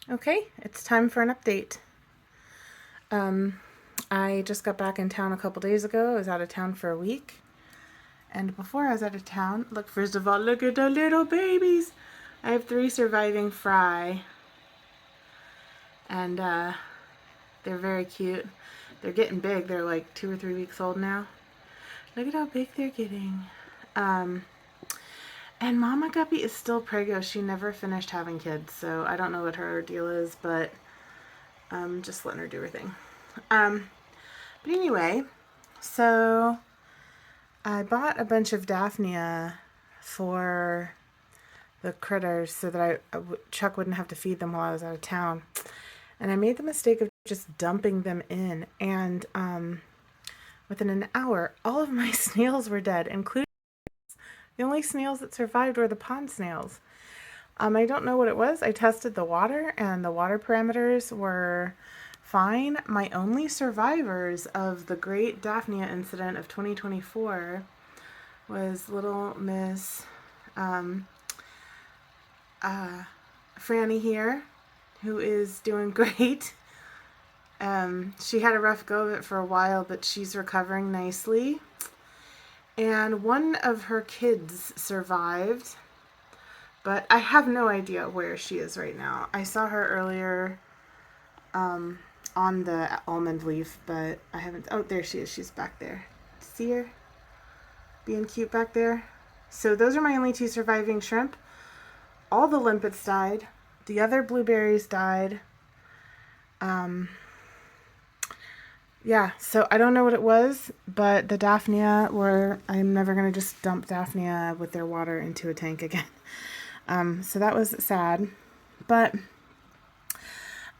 Okay, it's time for an update. I just got back in town a couple days ago. I was out of town for a week. And before I was out of town, look, first of all, look at the little babies. I have 3 surviving fry. And they're very cute. They're getting big. They're like 2 or 3 weeks old now. Look at how big they're getting. And Mama Guppy is still preggo. She never finished having kids, so I don't know what her deal is, but just letting her do her thing. But anyway, so I bought a bunch of Daphnia for the critters so that Chuck wouldn't have to feed them while I was out of town. And I made the mistake of just dumping them in. And within an hour, all of my snails were dead, including the only snails that survived were the pond snails. I don't know what it was. I tested the water, and the water parameters were fine. My only survivors of the great Daphnia incident of 2024 was little Miss Franny here, who is doing great. She had a rough go of it for a while, but she's recovering nicely. And one of her kids survived, but I have no idea where she is right now. I saw her earlier on the almond leaf, but I haven't. Oh, there she is. She's back there. See her? Being cute back there. So those are my only 2 surviving shrimp. All the limpets died. The other blueberries died. Yeah, so I don't know what it was, but the Daphnia I'm never going to just dump Daphnia with their water into a tank again. So that was sad. But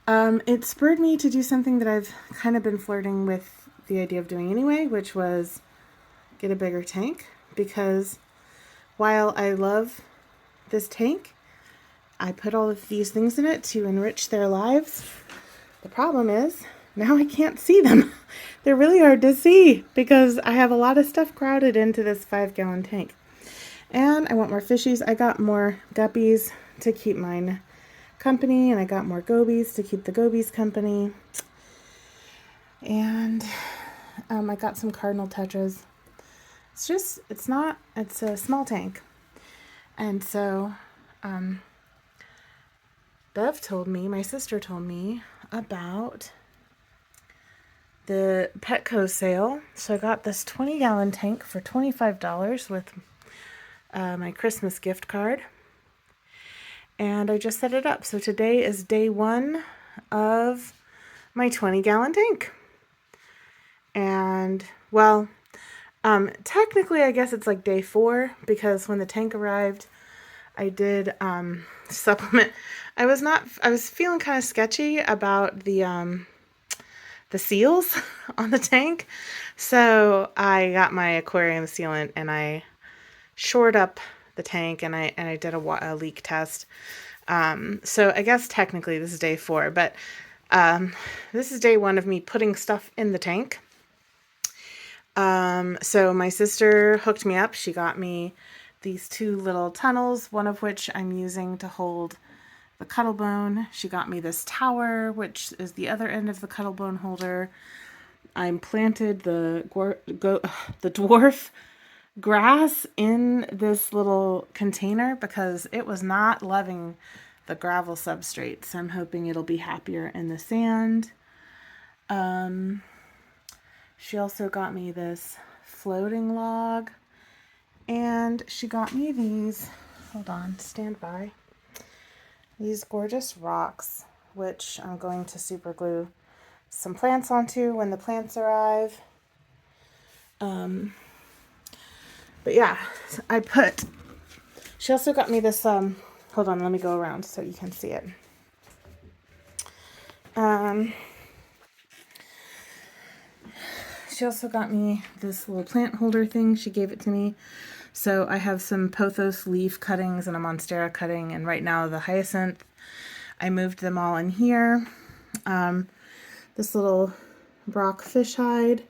it spurred me to do something that I've kind of been flirting with the idea of doing anyway, which was get a bigger tank. Because while I love this tank, I put all of these things in it to enrich their lives. The problem is, now I can't see them. They're really hard to see because I have a lot of stuff crowded into this 5-gallon tank. And I want more fishies. I got more guppies to keep mine company, and I got more gobies to keep the gobies company. And I got some cardinal tetras. It's a small tank. And so my sister told me about the Petco sale. So I got this 20-gallon tank for $25 with my Christmas gift card. And I just set it up. So today is day 1 of my 20-gallon tank. And, well, technically I guess it's like day 4, because when the tank arrived, I did supplement. I was feeling kind of sketchy about the seals on the tank. So I got my aquarium sealant and I shored up the tank, and I did a leak test. So I guess technically this is day 4, but this is day 1 of me putting stuff in the tank. So my sister hooked me up. She got me these 2 little tunnels, one of which I'm using to hold the cuttlebone. She got me this tower, which is the other end of the cuttlebone holder. I planted the dwarf grass in this little container because it was not loving the gravel substrate. So I'm hoping it'll be happier in the sand. She also got me this floating log, and she got me these, hold on, stand by, these gorgeous rocks, which I'm going to super glue some plants onto when the plants arrive. But yeah, she also got me this, hold on, let me go around so you can see it. She also got me this little plant holder thing. She gave it to me. So I have some pothos leaf cuttings and a monstera cutting, and right now the hyacinth. I moved them all in here. This little Brock fish hide.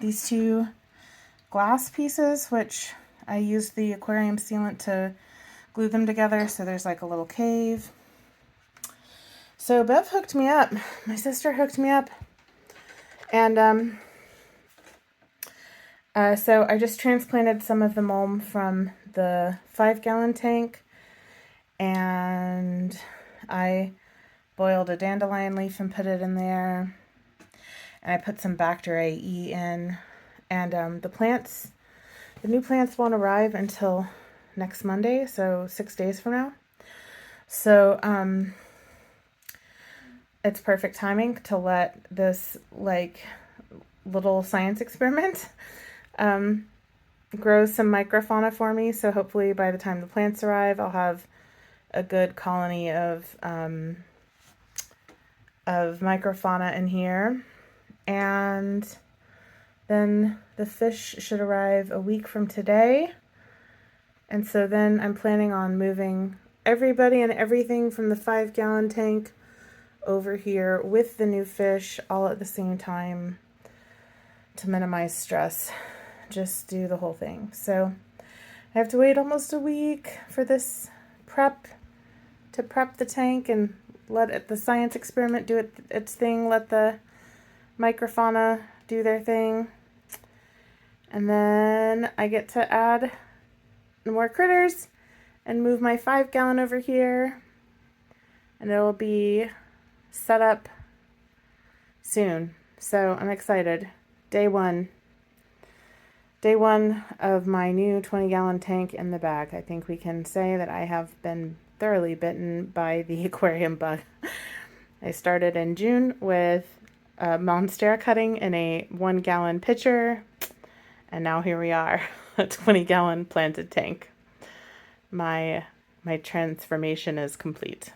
These 2 glass pieces, which I used the aquarium sealant to glue them together, so there's like a little cave. So Bev hooked me up. My sister hooked me up. And so I just transplanted some of the mulm from the 5-gallon tank. And I boiled a dandelion leaf and put it in there. And I put some Bacteria E in. And the new plants won't arrive until next Monday, so 6 days from now. So it's perfect timing to let this like little science experiment grow some microfauna for me. So hopefully by the time the plants arrive, I'll have a good colony of microfauna in here. And then the fish should arrive a week from today. And so then I'm planning on moving everybody and everything from the 5-gallon tank over here with the new fish all at the same time to minimize stress. Just do the whole thing. So I have to wait almost a week for this prep the tank and let the science experiment do its thing, let the microfauna do their thing. And then I get to add more critters and move my 5-gallon over here, and it'll be set up soon. So I'm excited. Day one of my new 20-gallon tank in the bag. I think we can say that I have been thoroughly bitten by the aquarium bug. I started in June with a monstera cutting in a 1-gallon pitcher, and now here we are, a 20-gallon planted tank. My transformation is complete.